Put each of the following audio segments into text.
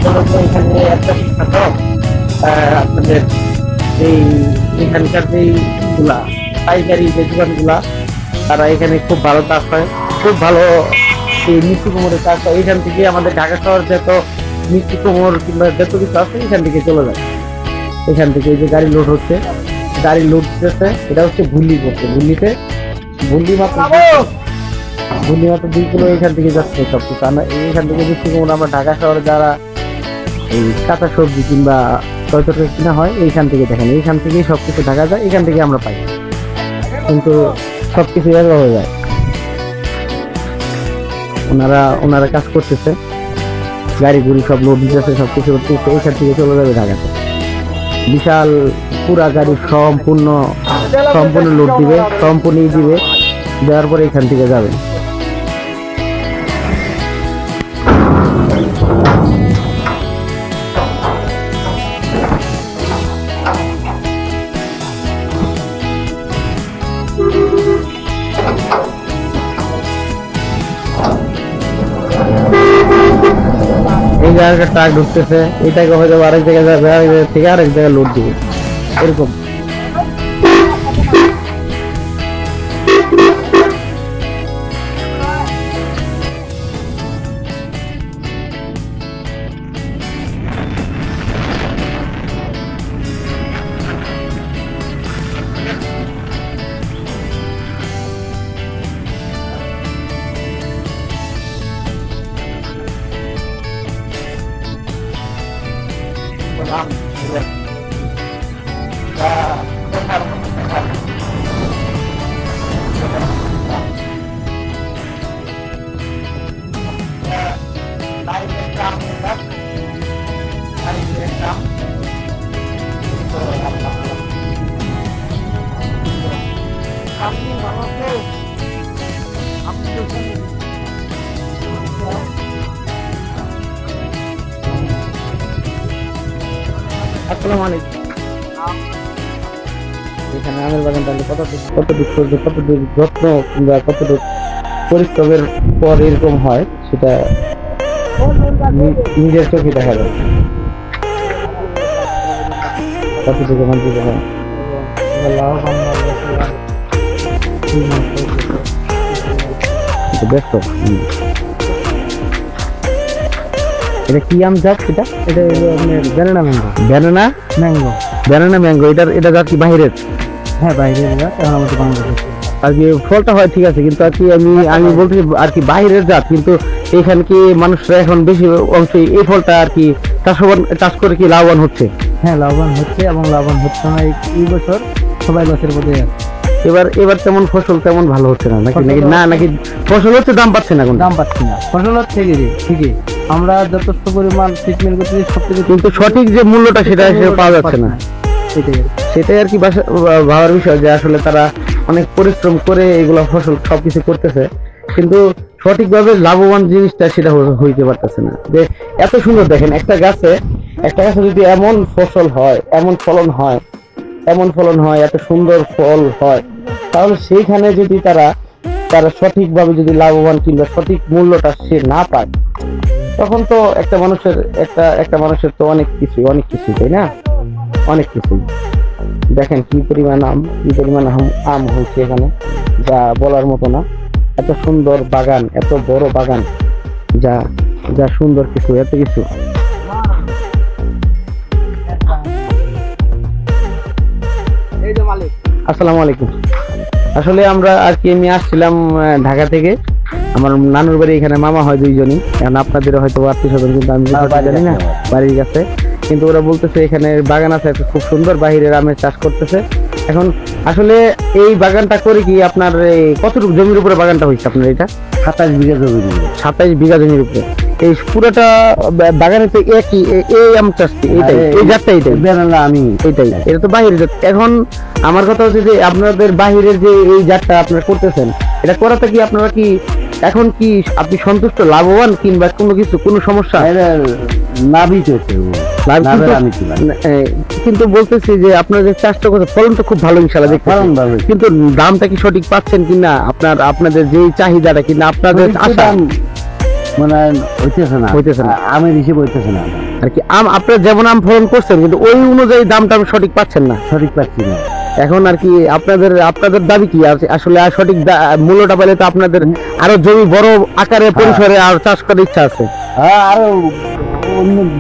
এখানে একটা বিখ্যাত আপনাদের এই এখানকার যে গুলা পাইকারি যে দোকানগুলা তারা এখানে খুব ভালো চাষ হয়, খুব ভালো এই মিষ্টি কুমড়ের চাষ হয়। এখান থেকে আমাদের ঢাকা শহর যত মিষ্টি কুমড় কিংবা যত কিছু আছে এখান থেকে চলে যায়। এখান থেকে এই যে গাড়ি লোড হচ্ছে, গাড়ি লোড দিতেছে, এটা হচ্ছে ভুলি করছে, ভুলিতে ভুলি মাত্র 2 কিলো এখান থেকে যাচ্ছে সবকিছু। এখান থেকে মিষ্টি কুমড় আমরা ঢাকা শহরে যারা এই কাঁচা সবজি কিংবা তরকারি কিনা হয় এইখান থেকে, দেখেন এইখান থেকেই সবকিছু ঢাকা যায়, এখান থেকে আমরা পাই, কিন্তু সবকিছু একা হয়ে যায়। ওনারা কাজ করতেছে, গাড়ি গুড়ি সব লোড দিতেছে, সবকিছু করতেছে, এইখান থেকে চলে যাবে ঢাকাতে। বিশাল পুরা গাড়ি সম্পূর্ণ লোড দিবে, সম্পূর্ণই দিবে, দেওয়ার পরে এখান থেকে যাবে। এই জায়গায় ট্রাক ঢুকতেছে, এটাকে হয়তো আরেক জায়গায় যাবে, আরেক জায়গা থেকে আরেক জায়গায় লোড দিবে, এরকম। আসসালামু আলাইকুম। এখানে আমের বাগানটা কতটুকু যত্ন কিংবা কতটুকু পরিশ্রমের পর এরকম হয় সেটা নিজের চোখে দেখা যায়। কতটুকু ব্যস্ত। এটা কি আম জাত? এটা ব্যানানা ম্যাঙ্গো। ব্যানানা ম্যাঙ্গো, এটা জাত কি বাইরের? হ্যাঁ, বাইরের জাত, এখন আমাদের বাংলাদেশ আর কি ফলটা হয় ঠিক আছে, কিন্তু আর কি আমি বলছি আর কি বাইরের জাত, কিন্তু এখানে কি মানুষরা এখন বেশি অংশ এই ফলটা আর কি চাষ করে কি লাভবান হচ্ছে? হ্যাঁ, লাভবান হচ্ছে, এবং লাভবান হচ্ছে না এই বছর সবাই লসের মধ্যে আছে। এবার তেমন ফসল তেমন ভালো হচ্ছে না নাকি ফসল হচ্ছে, দাম পাচ্ছে না? দাম পাচ্ছি না, ফসল হচ্ছে ঠিকই, আমরা যথেষ্ট পরিমাণ ট্রিটমেন্ট করতেছি সবকিছু, কিন্তু সঠিক যে মূল্যটা সেটা পাওয়া যাচ্ছে না। সেটাই আর কি ভাবার বিষয়, যে আসলে তারা অনেক পরিশ্রম করে এগুলা ফসল সবকিছু করতেছে, কিন্তু সঠিকভাবে লাভবান জিনিসটা সেটা হইতে পারতেছে না। যে এত সুন্দর দেখেন একটা গাছে যদি এমন ফসল হয়, এমন ফলন হয়, এত সুন্দর ফল হয়, তাহলে সেইখানে যদি তারা সঠিকভাবে যদি লাভবান কিংবা সঠিক মূল্যটা সে না পায়, তখন তো একটা মানুষের তো অনেক কিছু তাই না, অনেক কিছু। দেখেন কি পরিমাণ আম হয়েছে এখানে, যা বলার মতো না। এত সুন্দর বাগান, এত বড় বাগান, যা সুন্দর কিছু, এত কিছু। আসসালামু আলাইকুম। আসলে আমরা আর কি আমি আসছিলাম ঢাকা থেকে, আমার নানুর বাড়ি এখানে, মামা হয় 2জনই, এখন আপনাদের হয়তো আত্মীয়-স্বজন, কিন্তু আমি জানি না বাড়ির কাছে। কিন্তু ওরা বলতেছে এখানে বাগান আছে খুব সুন্দর, বাহিরের আমের চাষ করতেছে। এখন আসলে এই বাগানটা করে কি আপনার কতটুকু জমির উপরে বাগানটা হয়েছে আপনার? এটা 27 বিঘা জমি। 27 বিঘা জমির উপরে এই পুরোটা বাগানে তো একই এই আম চাষ, এই জাতটা, এটা তো বাহিরের জাত। এখন আমার কথা হচ্ছে যে আপনাদের বাহিরের যে এই জাতটা আপনারা করতেছেন, এটা করাতে কি আপনারা কি এখন কি আপনি সন্তুষ্ট, লাভবান, কিংবা কোনো সমস্যা? কিন্তু বলতেছি যে আপনার যে চাষটা করছে ফলন তো খুব ভালো ইনশাআল্লাহ, কিন্তু দামটা কি সঠিক পাচ্ছেন কিনা, আপনাদের যে চাহিদাটা কিনা আপনাদের আশা? মানে হইতেছে না আমের হিসেবে হইতেছে না আর কি। আম আপনারা যেমন আম ফলন করছেন কিন্তু ওই অনুযায়ী দামটা আমি সঠিক পাচ্ছেন না। সঠিক পাচ্ছি না এখন আর কি আপনাদের দাবি কি আসলে সঠিক মূল্যটা পেলে তো আপনাদের আরো জমি বড় আকারে পরিসরে আর চাষ করার ইচ্ছা আছে। আরো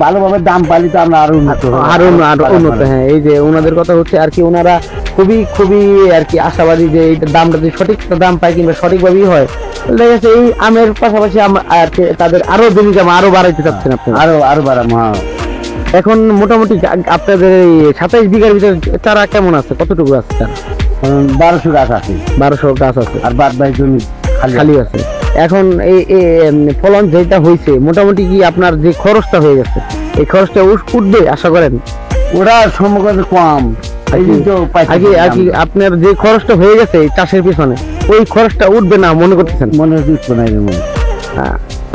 ভালোভাবে দাম পালি তো আমরা আরো উন্নত। হ্যাঁ, এই যে ওনাদের কথা হচ্ছে আর কি, ওনারা খুবই আর কি আশাবাদী যে এই দামটা যদি সঠিক দাম পায় কিংবা সঠিকভাবেই হয়, দেখা যাচ্ছে এই আমের পাশাপাশি আর কি তাদের আরো জমি জমা আরো বাড়াইতে চাচ্ছেন আপনি। আরো বাড়াবো। এখন মোটামুটি আপনাদের এই 27 বিঘার ভিতরে চারা কেমন আছে, কতটুকু আছে চারা? 1200 গাছ আছে। 1200 গাছ আছে আর বাদ বাকি জমি খালি আছে। এখন এই ফলন যেটা হয়েছে মোটামুটি কি আপনার যে খরচটা হয়ে গেছে এই খরচটা উঠবে আশা করেন? ওরা সম্ভবত কম। আপনার যে খরচটা হয়ে গেছে চাষের পিছনে ওই খরচটা উঠবে না মনে করতেছেন? মনে হচ্ছে না।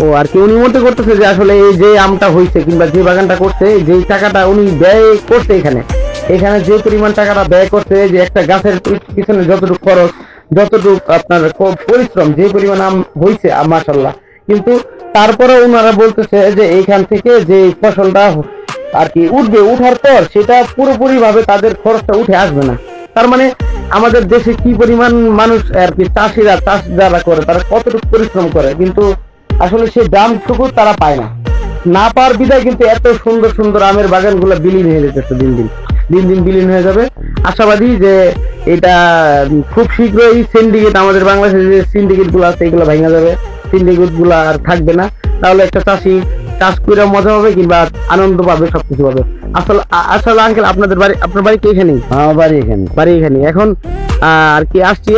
ও আর কি উনি মনে করতেছে যে আসলে এই যে আমটা হয়েছে কিংবা যে বাগানটা করছে, যে টাকাটা উনি ব্যয় করছে এখানে যে পরিমাণ টাকাটা ব্যয় করছে, যে একটা গাছের পিছনে যতটুকু খরচ, যতটুকু আপনার পরিশ্রম, যে পরিমাণ আম হয়েছে মাশাআল্লাহ, কিন্তু তারপরে ওনারা বলতেছে যে এইখান থেকে যে ফসলটা আর কি উঠবে, উঠার পর সেটা পুরোপুরি ভাবে তাদের খরচটা উঠে আসবে না। তার মানে আমাদের দেশে কি পরিমাণ মানুষ আর কি চাষিরা চাষ যারা করে তারা কতটুকু পরিশ্রম করে, কিন্তু আসলে সেই দামটুকু তারা পায় না পাওয়ার বিধায় কিন্তু এত সুন্দর সুন্দর আমের বাগানগুলো বিলীন হয়ে যেতেছে, দিন দিন বিলীন হয়ে যাবে। আশাবাদী যে এটা খুব শীঘ্রই সিন্ডিকেট, আমাদের বাংলাদেশে যে সিন্ডিকেট গুলো আছে এগুলো ভেঙে যাবে, সিন্ডিকেট গুলো আর থাকবে না। তাহলে একটা চাষি চাষ করে মজা পাবে কিংবা আনন্দ পাবে, সবকিছু পাবে। আসলে আঙ্কেল আপনার বাড়ি কি এখানেই? আমার বাড়ি এখানে। এখন আর কি আসছি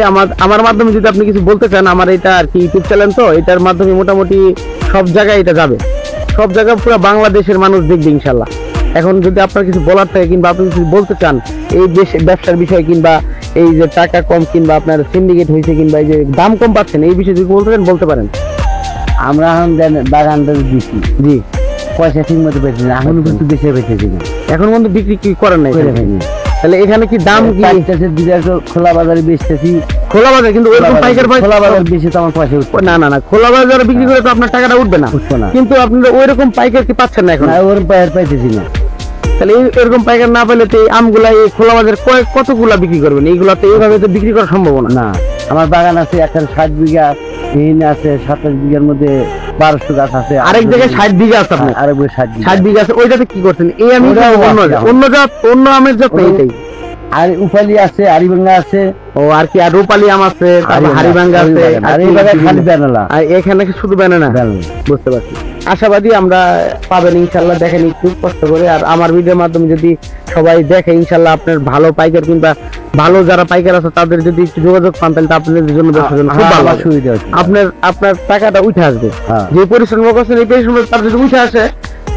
আমার মাধ্যমে যদি আপনি কিছু বলতে চান, আমার এটা আর কি ইউটিউব চ্যানেল, তো এটার মাধ্যমে মোটামুটি সব জায়গায় এটা যাবে, সব জায়গায় পুরো বাংলাদেশের মানুষ দেখবে ইনশাল্লাহ। এখন যদি আপনার কিছু বলার থাকে কিংবা আপনি কিছু বলতে চান এই ব্যবসার বিষয় কিংবা এই যে টাকা কম কিংবা আপনার সিন্ডিকেট হয়েছে কিংবা এই যে দাম কম পাচ্ছেন এই বিষয়ে যদি বলতে চান বলতে পারেন। আমরা এখন বাগানটা দিচ্ছি, জি পয়সা ঠিক মতো পেয়েছি না, এখন কিন্তু বেশি পেয়েছি না, এখন কিন্তু বিক্রি কি করেন না? তাহলে এখানে কি দাম কি খোলা বাজারে বেচতেছি? খোলা বাজার কিন্তু খোলা বাজার বেশি তো আমার পয়সা উঠবে না খোলা বাজারে বিক্রি করে তো আপনার টাকাটা উঠবে না, কিন্তু আপনারা ওই রকম পাইকার কি পাচ্ছেন না এখন? ওরকম পাইকার পাইতেছি না। তাহলে এরকম পাইকার না পেলে তো এই আমগুলা এই খোলা বাজারে কতগুলা বিক্রি করবেন? এইগুলা তো এইভাবে তো বিক্রি করা সম্ভব না। আমার বাগান আছে একটা 60 বিঘা, এখানে আছে 27 বিঘার মধ্যে 1200 গাছ আছে। আরেক জায়গায় 60 বিঘা আছে আপনার? আরেক 60 বিঘা আছে, ওইটাতে কি করছেন? এই আমি অন্য আমের জাত না এটাই? আর উপালি আছে, হারিভাঙ্গা আছে। ও আর কি, আর রূপালি আম আছে, হারিভাঙ্গা আছে, আর এই জায়গায় খালি বেনানা, আর এখানে শুধু বেনানা। বুঝতে পারছি, আশাবাদী আমরা পাবেন ইনশাল্লাহ। দেখেন একটু কষ্ট করে, আর আমার ভিডিওর মাধ্যমে যদি সবাই দেখে ইনশাল্লাহ আপনার ভালো পাইকার কিংবা ভালো যারা পাইকার আছে তাদের যদি একটু যোগাযোগ পান তাহলে আপনাদের জন্য খুব ভালো সুবিধা হচ্ছে। আপনার টাকাটা উঠে আসবে, যে পরিশ্রম করছেন এই পরিশ্রম তার যদি উঠে আসে,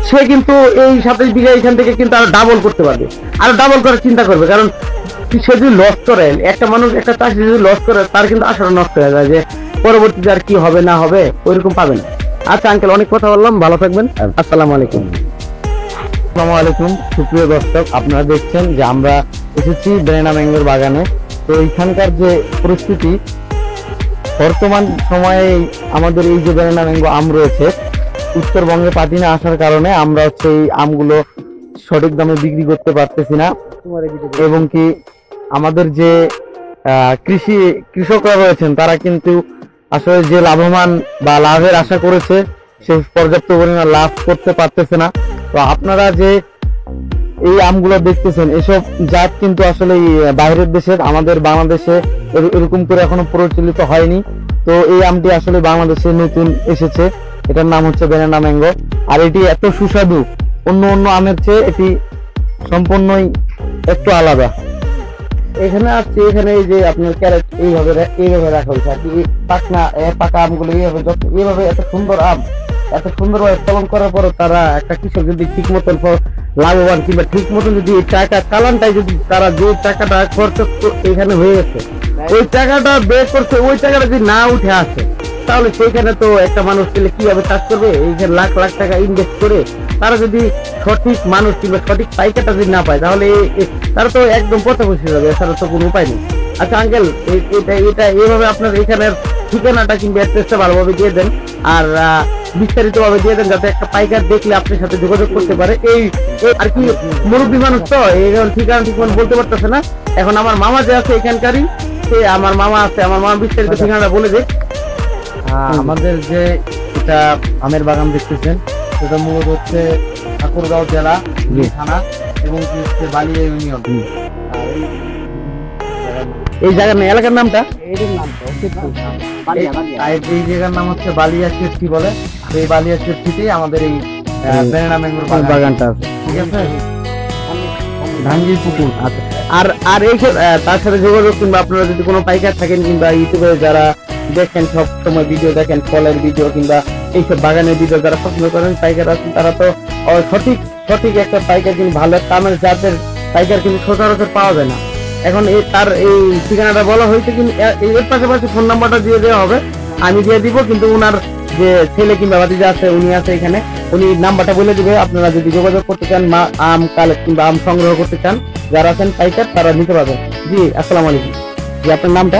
সে কিন্তু এই 27 বিঘা এখান থেকে কিন্তু আরো ডাবল করতে পারবে, আরো ডাবল করার চিন্তা করবে। কারণ সে যদি লস করে, একটা মানুষ একটা চাষি যদি লস করে তার কিন্তু আশাটা নষ্ট হয়ে যায় যে পরবর্তীতে আর কি হবে না হবে ওইরকম পাবে না। আচ্ছা আঙ্কেল, অনেক কথা বললাম, ভালো থাকবেন। আসসালামু আলাইকুম। আসসালামু আলাইকুম সুপ্রিয় দর্শক, আপনারা দেখছেন যে আমরা এসেছি বেনানা ম্যাঙ্গোর বাগানে। তো এইখানকার যে পরিস্থিতি বর্তমান সময়ে আমাদের এই যে বেনানা ম্যাঙ্গো আম রয়েছে, উত্তরবঙ্গে পাতি না আসার কারণে আমরা হচ্ছে এই আমগুলো সঠিক দামে বিক্রি করতে পারতেছি না, এবং কি আমাদের যে কৃষকরা রয়েছেন তারা কিন্তু আসলে যে লাভবান বা লাভের আশা করেছে সে পর্যাপ্ত পরিমাণ লাভ করতে পারতেছে না। তো আপনারা যে এই আমগুলো দেখতেছেন এসব জাত কিন্তু আসলে বাইরের দেশের, আমাদের বাংলাদেশে এরকম করে এখনো প্রচলিত হয়নি। তো এই আমটি আসলে বাংলাদেশে নতুন এসেছে, এটার নাম হচ্ছে বেনানা ম্যাঙ্গো। আর এটি এত সুস্বাদু, অন্য আমের চেয়ে এটি সম্পূর্ণই একটু আলাদা। এখানে আসছে, এখানে এই যে আপনার ক্যারেট এইভাবে রাখা হয়েছে আর কি, পাকা আমগুলো এইভাবে এত সুন্দর আম এত সুন্দরভাবে ফলন করার পর তারা একটা কৃষক যদি ঠিক মতন লাভবান কিংবা ঠিক মতন যদি টাকা চালানটাই যদি তারা যে টাকাটা খরচ এখানে হয়ে গেছে ওই টাকাটা বের করছে, ওই টাকাটা যদি না উঠে আসে তাহলে সেইখানে তো একটা মানুষ পেলে কিভাবে চাষ করবে? এইখানে লাখ লাখ টাকা ইনভেস্ট করে তারা যদি সঠিক মানুষ কিংবা সঠিক পাইকারটা যদি না পায় তাহলে তারা তো একদম পথে বসে যাবে, এছাড়া তো কোনো উপায় নেই। আচ্ছা আঙ্কেল, এটা এইভাবে আপনার এখানের ঠিকানাটা কিংবা অ্যাড্রেসটা ভালোভাবে দিয়ে দেন, আর বিস্তারিত ভাবে দিয়ে দেন, যাতে একটা পাইকার দেখলে আপনার সাথে যোগাযোগ করতে পারে। এই আর কি মুরব্বী মানুষ তো এই ঠিকানা ঠিক মতো বলতে পারতেছে না। এখন আমার মামা যে আছে এখানকারই, সে আমার মামা আছে, আমার মামা বিস্তারিত ঠিকানাটা বলে দেয়। আমাদের যে এটা আমের বাগান দেখতেছেন, সেটা মূলত হচ্ছে ঠাকুরগাঁও জেলা থানা এবং হচ্ছে বালিয়া ইউনিয়ন। এই জায়গার এলাকার নামটা এই জায়গার নাম হচ্ছে বালিয়া চেপটি বলে। এই বালিয়া চেপটিতেই আমাদের এই বেরেনা ম্যাঙ্গোর বাগানটা আছে, ঠিক আছে, ধানজির পুকুর। আচ্ছা, আর এই তার সাথে যোগাযোগ কিংবা আপনারা যদি কোনো পাইকার থাকেন কিংবা ইউটিউবে যারা দেখেন সব সময় ভিডিও দেখেন, ফলের ভিডিও কিংবা এইসব বাগানের ভিডিও যারা পছন্দ করেন, পাইকার আছেন, তারা তো সঠিক একটা পাইকার কিন্তু ভালো দামের জাতের পাইকার কিন্তু সচরাচর পাওয়া যায় না। এখন তার এই ঠিকানাটা বলা হয়েছে, কিন্তু এর পাশাপাশি ফোন নাম্বারটা দিয়ে দেওয়া হবে, আমি দিয়ে দিব। কিন্তু ওনার যে ছেলে কিংবা ভাতিজা আছে, উনি আছে এখানে, উনি নাম্বারটা বলে দিবে। আপনারা যদি যোগাযোগ করতে চান, আম কালেক্ট কিংবা আম সংগ্রহ করতে চান, যারা আছেন পাইকার, তারা নিতে পারবেন। জি, আসসালামু আলাইকুম। জি, আপনার নামটা?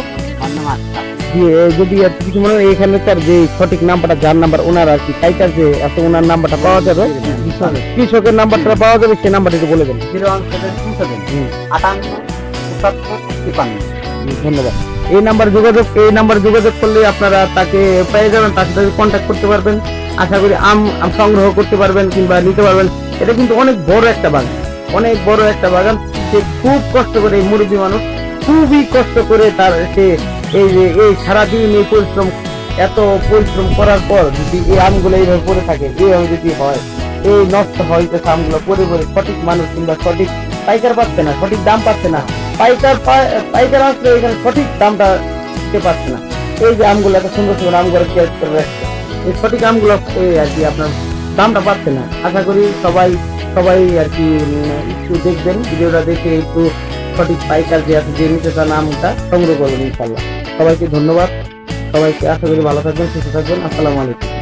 জি, যদি কিছু মনে হয় এখানে তার যে সঠিক নাম্বারটা, যার নাম্বার ওনার আর কি পাইকার যে আছে, ওনার নাম্বারটা পাওয়া যাবে, কৃষকের নাম্বারটা পাওয়া যাবে, সেই নাম্বারটা একটু বলে দেন। 01727 ধন্যবাদ। এই নাম্বার যোগাযোগ করলে আপনারা তাকে পেয়ে যাবেন, তার সাথে কন্ট্যাক্ট করতে পারবেন। আশা করি আম সংগ্রহ করতে পারবেন কিংবা নিতে পারবেন। এটা কিন্তু অনেক বড় একটা বাগান, সে খুব কষ্ট করে, এই মুরব্বী মানুষ খুবই কষ্ট করে তার সে এই সারাদিন এই এত পরিশ্রম করার পর যদি এই আমগুলো এইভাবে পড়ে থাকে, এইভাবে যদি হয়, এই নষ্ট হইতেছে আমগুলো পরে সঠিক মানুষ কিংবা সঠিক পাইকার পাচ্ছে না, সঠিক দাম পাচ্ছে না, পাইকার আসলে এখানে সঠিক দামটা দিতে পারছে না। এই যে আমগুলো এত সুন্দর আমগুলো কেয়ার করে রাখছে, এই সঠিক আমগুলো আর কি আপনার দামটা পাচ্ছে না। আশা করি সবাই আর কি একটু দেখবেন, ভিডিওটা দেখে একটু সঠিক পাইকার যে আছে, যে নিতে চান আমটা সংগ্রহ করবেন ইনশাল্লাহ। সবাইকে ধন্যবাদ, সবাইকে আশা করি ভালো থাকবেন, সুস্থ থাকবেন। আসসালামু আলাইকুম।